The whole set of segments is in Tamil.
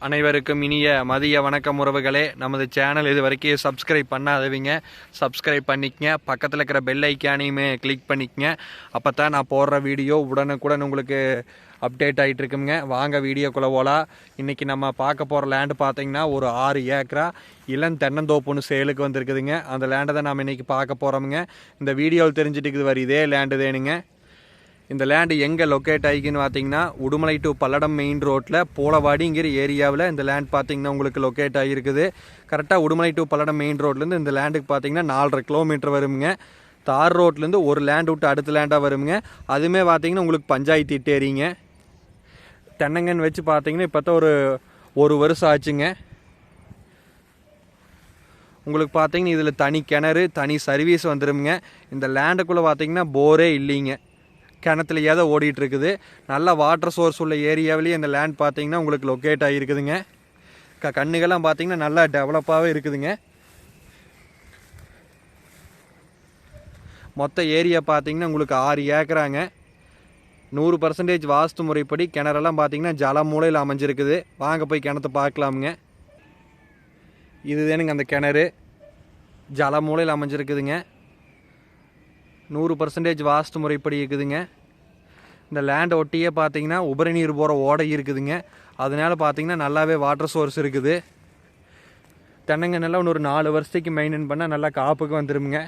அனைவருக்கும் இனிய மதிய வணக்கம் உறவுகளே. நமது சேனல் இது வரைக்கும் சப்ஸ்கிரைப் பண்ணாதவங்க சப்ஸ்கிரைப் பண்ணிக்கங்க. பக்கத்தில் இருக்கிற பெல் ஐக்கானையுமே கிளிக் பண்ணிக்கங்க. அப்போ தான் நான் போடுற வீடியோ உடனுக்குடன் உங்களுக்கு அப்டேட் ஆகிட்டு இருக்குங்க. வாங்க வீடியோக்குள்ளே போகலாம். இன்றைக்கி நம்ம பார்க்க போகிற லேண்டு பார்த்தீங்கன்னா ஒரு 6 ஏக்கரா இளம் தென்னந்தோப்புன்னு சேலுக்கு வந்திருக்குதுங்க. அந்த லேண்டை தான் நம்ம இன்றைக்கி பார்க்க போகிறோமுங்க. இந்த வீடியோவில் தெரிஞ்சுட்டு இருக்குது வர இதே லேண்டு தேனுங்க. இந்த லேண்டு எங்கே லொக்கேட் ஆகிக்குன்னு பார்த்தீங்கன்னா உடுமலை டு பல்லடம் மெயின் ரோட்டில் போலவாடிங்கிற ஏரியாவில் இந்த லேண்ட் பார்த்தீங்கன்னா உங்களுக்கு லொக்கேட் ஆகிருக்குது. கரெக்டாக உடுமலை டு பல்லடம் மெயின் ரோட்லேருந்து இந்த லேண்டுக்கு பார்த்தீங்கன்னா 4.5 கிலோமீட்டர் வருங்க. தார் ரோட்லேருந்து ஒரு லேண்ட் விட்டு அடுத்த லேண்டாக வருங்க. அதுவுமே பார்த்தீங்கன்னா உங்களுக்கு பஞ்சாயத்து இட்டேரிங்க. தென்னங்கன்னு வச்சு பார்த்தீங்கன்னா இப்போ தான் ஒரு வருஷம் ஆச்சுங்க. உங்களுக்கு பார்த்தீங்கன்னா இதில் தனி கிணறு தனி சர்வீஸ் வந்துடுங்க. இந்த லேண்டுக்குள்ளே பார்த்தீங்கன்னா போரே இல்லைங்க, கிணத்துலையே தான் ஓடிட்டு இருக்குது. நல்ல வாட்டர் சோர்ஸ் உள்ள ஏரியாவிலேயே இந்த லேண்ட் பார்த்தீங்கன்னா உங்களுக்கு லொக்கேட் ஆகிருக்குதுங்க. கண்ணுகள்லாம் பார்த்தீங்கன்னா நல்லா டெவலப்பாகவே இருக்குதுங்க. மொத்த ஏரியா பார்த்தீங்கன்னா உங்களுக்கு 6 ஏக்கராங்க. 100% வாஸ்து முறைப்படி கிணறெல்லாம் பார்த்தீங்கன்னா ஜல மூலையில் அமைஞ்சிருக்குது. வாங்க போய் கிணத்தை பார்க்கலாமுங்க. இதுதானுங்க அந்த கிணறு, ஜல மூலையில் அமைஞ்சிருக்குதுங்க. 100% வாஸ்து முறைப்படி இருக்குதுங்க. இந்த லேண்டை ஒட்டியே பார்த்தீங்கன்னா உபரி நீர் போகிற ஓடை இருக்குதுங்க. அதனால பார்த்தீங்கன்னா நல்லாவே வாட்டர் சோர்ஸ் இருக்குது. தென்னங்கன்னெல்லாம் ஒரு 4 வருஷத்துக்கு மெயின்டைன் பண்ணால் நல்லா காப்புக்கு வந்துருமுங்க.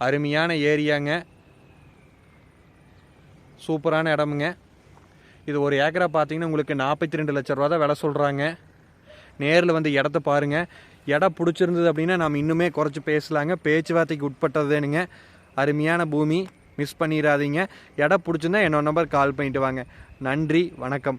அருமையான ஏரியாங்க, சூப்பரான இடமுங்க. இது ஒரு ஏக்கரா பார்த்தீங்கன்னா உங்களுக்கு 42 லட்ச ரூபா தான் விலை சொல்கிறாங்க. நேரில் வந்து இடத்த பாருங்கள். இடம் பிடிச்சிருந்தது அப்படின்னா நம்ம இன்னுமே குறைச்சி பேசலாங்க. பேச்சுவார்த்தைக்கு உட்பட்டதுனுங்க. அருமையான பூமி, மிஸ் பண்ணிடாதீங்க. இடம் பிடிச்சிருந்தா என்னோட நம்பர் கால் பண்ணிட்டு வாங்க. நன்றி, வணக்கம்.